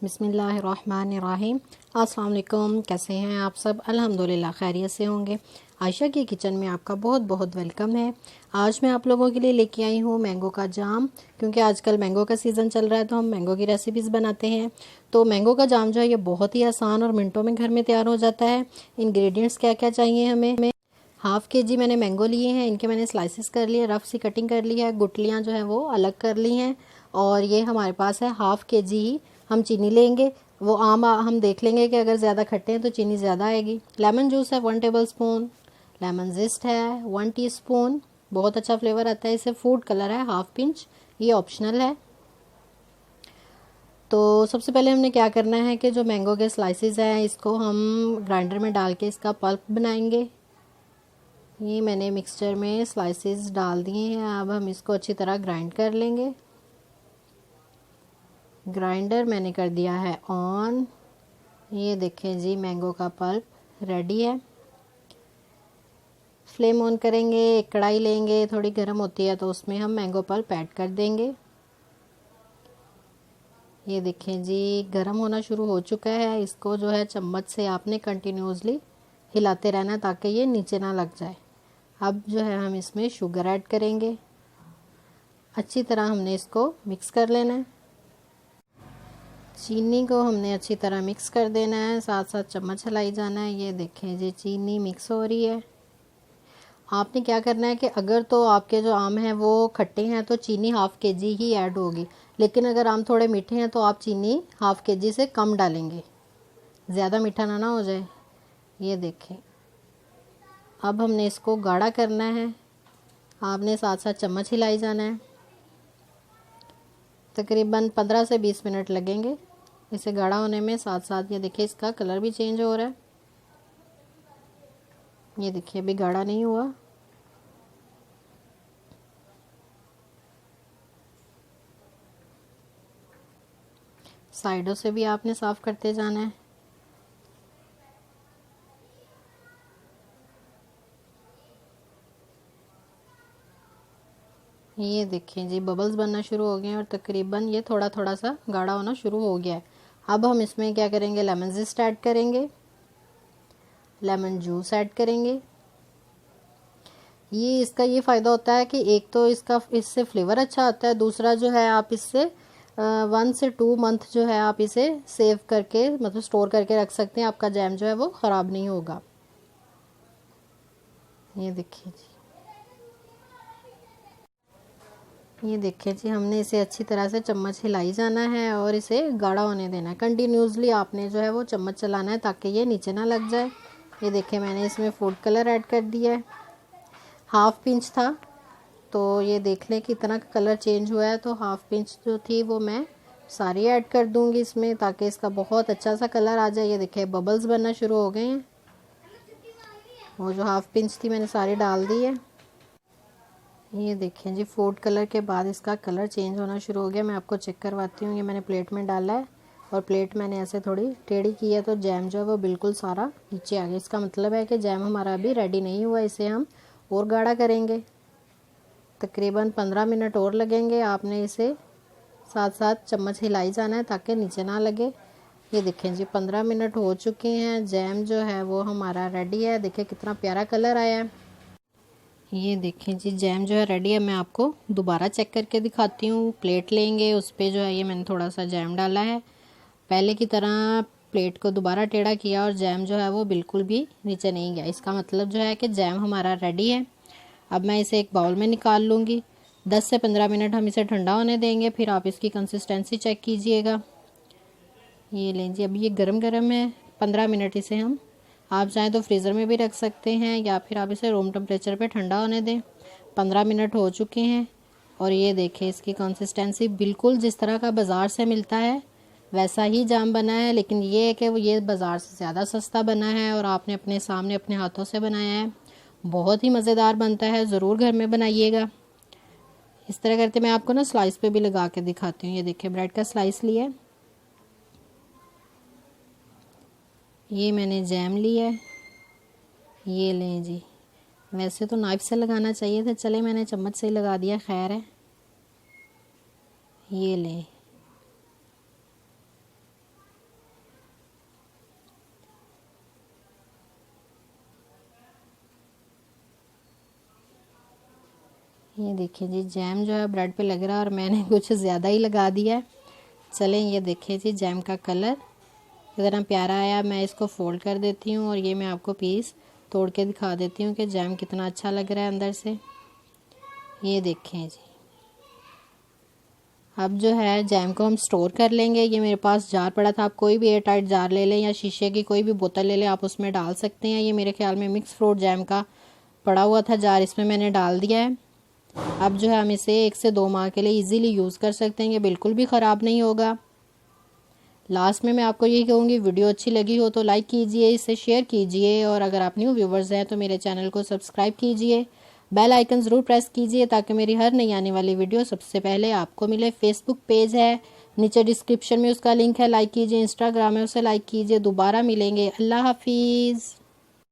बिस्मिल्लाहिर्रहमानिर्रहीम। अस्सलाम वालेकुम। कैसे हैं आप सब? अल्हम्दुलिल्लाह खैरियत से होंगे। आयशा की किचन में आपका बहुत बहुत वेलकम है। आज मैं आप लोगों के लिए लेके आई हूँ मैंगो का जाम, क्योंकि आजकल मैंगो का सीज़न चल रहा है तो हम मैंगो की रेसिपीज़ बनाते हैं। तो मैंगो का जाम जो है ये बहुत ही आसान और मिनटों में घर में तैयार हो जाता है। इंग्रेडिएंट्स क्या क्या चाहिए हमें? हाफ़ के जी मैंने मैंगो लिए हैं, इनके मैंने स्लाइसिस कर लिए, रफ सी कटिंग कर ली है, गुठलियाँ जो हैं वो अलग कर ली हैं। और ये हमारे पास है हाफ़ के जी ही हम चीनी लेंगे। वो आम हम देख लेंगे कि अगर ज़्यादा खट्टे हैं तो चीनी ज़्यादा आएगी। लेमन जूस है 1 टेबल स्पून, लेमन जिस्ट है 1 टीस्पून, बहुत अच्छा फ्लेवर आता है इससे। फूड कलर है हाफ पिंच, ये ऑप्शनल है। तो सबसे पहले हमने क्या करना है कि जो मैंगो के स्लाइसेस हैं इसको हम ग्राइंडर में डाल के इसका पल्प बनाएंगे। ये मैंने मिक्सचर में स्लाइसेस डाल दिए हैं, अब हम इसको अच्छी तरह ग्राइंड कर लेंगे। ग्राइंडर मैंने कर दिया है ऑन। ये देखें जी, मैंगो का पल्प रेडी है। फ्लेम ऑन करेंगे, एक कढ़ाई लेंगे, थोड़ी गर्म होती है तो उसमें हम मैंगो पल्प ऐड कर देंगे। ये देखें जी, गर्म होना शुरू हो चुका है। इसको जो है चम्मच से आपने कंटिन्यूसली हिलाते रहना है ताकि ये नीचे ना लग जाए। अब जो है हम इसमें शुगर ऐड करेंगे। अच्छी तरह हमने इसको मिक्स कर लेना है। चीनी को हमने अच्छी तरह मिक्स कर देना है, साथ साथ चम्मच हिलाई जाना है। ये देखें जी, चीनी मिक्स हो रही है। आपने क्या करना है कि अगर तो आपके जो आम हैं वो खट्टे हैं तो चीनी हाफ़ के जी ही ऐड होगी, लेकिन अगर आम थोड़े मीठे हैं तो आप चीनी हाफ़ के जी से कम डालेंगे, ज़्यादा मीठा ना हो जाए। ये देखें, अब हमने इसको गाढ़ा करना है। आपने साथ साथ चम्मच हिलाई जाना है। तकरीबन 15 से 20 मिनट लगेंगे इसे गाढ़ा होने में। साथ साथ ये देखिए इसका कलर भी चेंज हो रहा है। ये देखिए अभी गाढ़ा नहीं हुआ। साइडों से भी आपने साफ़ करते जाना है। ये देखें जी, बबल्स बनना शुरू हो गए हैं और तकरीबन ये थोड़ा थोड़ा सा गाढ़ा होना शुरू हो गया है। अब हम इसमें क्या करेंगे, लेमन जिस्ट ऐड करेंगे, लेमन जूस ऐड करेंगे। ये इसका ये फ़ायदा होता है कि एक तो इससे फ्लेवर अच्छा आता है, दूसरा जो है आप इससे 1 से 2 मंथ जो है आप इसे सेव करके मतलब स्टोर करके रख सकते हैं। आपका जैम जो है वो ख़राब नहीं होगा। ये देखिए जी, ये देखिए जी, हमने इसे अच्छी तरह से चम्मच हिलाई जाना है और इसे गाढ़ा होने देना है। कंटिन्यूसली आपने जो है वो चम्मच चलाना है ताकि ये नीचे ना लग जाए। ये देखिए मैंने इसमें फूड कलर ऐड कर दिया है, हाफ पिंच था तो ये देख लें कितना कलर चेंज हुआ है। तो हाफ पिंच जो थी वो मैं सारी ऐड कर दूंगी इसमें ताकि इसका बहुत अच्छा सा कलर आ जाए। ये देखिए बबल्स बनना शुरू हो गए हैं। वो जो हाफ पिंच थी मैंने सारी डाल दी है। ये देखें जी, फूड कलर के बाद इसका कलर चेंज होना शुरू हो गया। मैं आपको चेक करवाती हूँ। ये मैंने प्लेट में डाला है और प्लेट मैंने ऐसे थोड़ी टेढ़ी की है तो जैम जो है वो बिल्कुल सारा नीचे आ गया। इसका मतलब है कि जैम हमारा अभी रेडी नहीं हुआ, इसे हम और गाढ़ा करेंगे। तकरीबन 15 मिनट और लगेंगे। आपने इसे साथ साथ चम्मच हिलाई जाना है ताकि नीचे ना लगे। ये देखें जी, 15 मिनट हो चुके हैं। जैम जो है वो हमारा रेडी है। देखिए कितना प्यारा कलर आया है। ये देखें जी, जैम जो है रेडी है। मैं आपको दोबारा चेक करके दिखाती हूँ। प्लेट लेंगे, उस पर जो है ये मैंने थोड़ा सा जैम डाला है। पहले की तरह प्लेट को दोबारा टेढ़ा किया और जैम जो है वो बिल्कुल भी नीचे नहीं गया। इसका मतलब जो है कि जैम हमारा रेडी है। अब मैं इसे एक बाउल में निकाल लूँगी। 10 से 15 मिनट हम इसे ठंडा होने देंगे, फिर आप इसकी कंसिस्टेंसी चेक कीजिएगा। ये लें जी, अभी ये गरम गरम है। 15 मिनट इसे हम, आप चाहें तो फ्रीज़र में भी रख सकते हैं या फिर आप इसे रूम टेम्परेचर पे ठंडा होने दें। 15 मिनट हो चुके हैं और ये देखें इसकी कंसिस्टेंसी बिल्कुल जिस तरह का बाज़ार से मिलता है वैसा ही जाम बना है। लेकिन ये है कि वो ये बाज़ार से ज़्यादा सस्ता बना है और आपने अपने सामने अपने हाथों से बनाया है। बहुत ही मज़ेदार बनता है, ज़रूर घर में बनाइएगा। इस तरह करते मैं आपको ना स्लाइस पे भी लगा के दिखाती हूँ। ये देखिए ब्रेड का स्लाइस लिया है, ये मैंने जैम लिया है। ये लें जी, वैसे तो नाइफ से लगाना चाहिए था, चले मैंने चम्मच से ही लगा दिया, खैर है। ये लें, ये देखिए जी, जैम जो है ब्रेड पे लग रहा है और मैंने कुछ ज़्यादा ही लगा दिया है। चलें, ये देखिए जी जैम का कलर कितना प्यारा आया। मैं इसको फोल्ड कर देती हूँ और ये मैं आपको पीस तोड़ के दिखा देती हूँ कि जैम कितना अच्छा लग रहा है अंदर से। ये देखें जी, अब जो है जैम को हम स्टोर कर लेंगे। ये मेरे पास जार पड़ा था, आप कोई भी एयर टाइट जार ले लें या शीशे की कोई भी बोतल ले लें, आप उसमें डाल सकते हैं। ये मेरे ख्याल में मिक्स फ्रूट जैम का पड़ा हुआ था जार, इसमें मैंने डाल दिया है। अब जो है हम इसे 1 से 2 माह के लिए इजीली यूज़ कर सकते हैं, ये बिल्कुल भी ख़राब नहीं होगा। लास्ट में मैं आपको यही कहूँगी, वीडियो अच्छी लगी हो तो लाइक कीजिए, इसे शेयर कीजिए और अगर आप न्यू व्यूवर्स हैं तो मेरे चैनल को सब्सक्राइब कीजिए, बेल आइकन ज़रूर प्रेस कीजिए ताकि मेरी हर नई आने वाली वीडियो सबसे पहले आपको मिले। फेसबुक पेज है नीचे डिस्क्रिप्शन में, उसका लिंक है, लाइक कीजिए। इंस्टाग्राम है, उसे लाइक कीजिए। दोबारा मिलेंगे, अल्लाह हाफिज़।